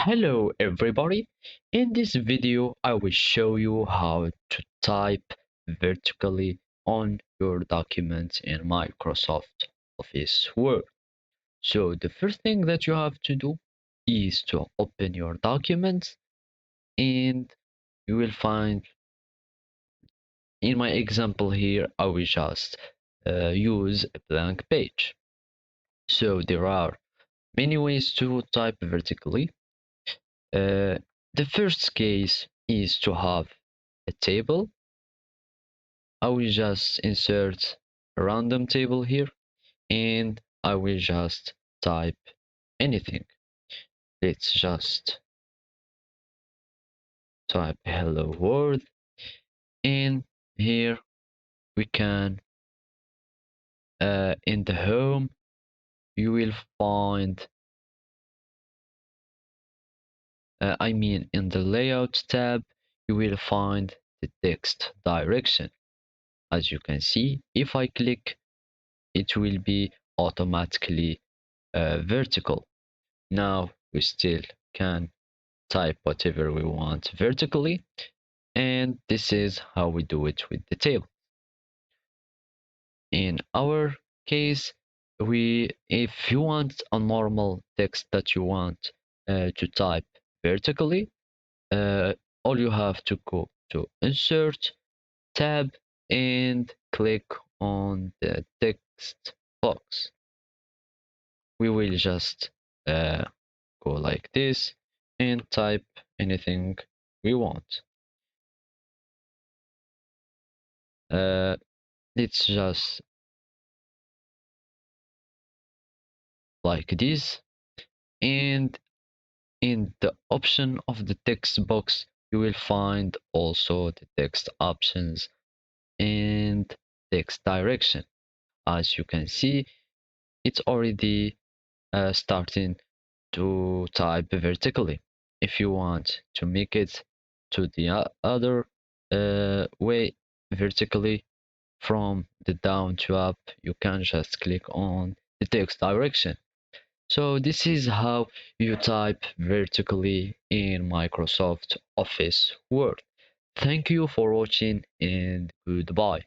Hello everybody. In this video I will show you how to type vertically on your documents in Microsoft Office Word. So the first thing that you have to do is to open your documents, and you will find in my example here I will just use a blank page. So there are many ways to type vertically. Uh, the first case is to have a table. I will just insert a random table here and I will just type anything. Let's just type hello world, and here we can in the home you will find in the layout tab you will find the text direction. As you can see, if I click, it will be automatically vertical. Now we still can type whatever we want vertically, and this is how we do it with the table. In our case, if you want a normal text that you want to type vertically, uh, all you have to go to insert tab and click on the text box. We will just go like this and type anything we want. Uh, it's just like this, and in the option of the text box you will find also the text options and text direction. As you can see, it's already starting to type vertically. If you want to make it to the other way vertically, from the down to up, you can just click on the text direction. So this is how you type vertically in Microsoft Office Word. Thank you for watching and goodbye.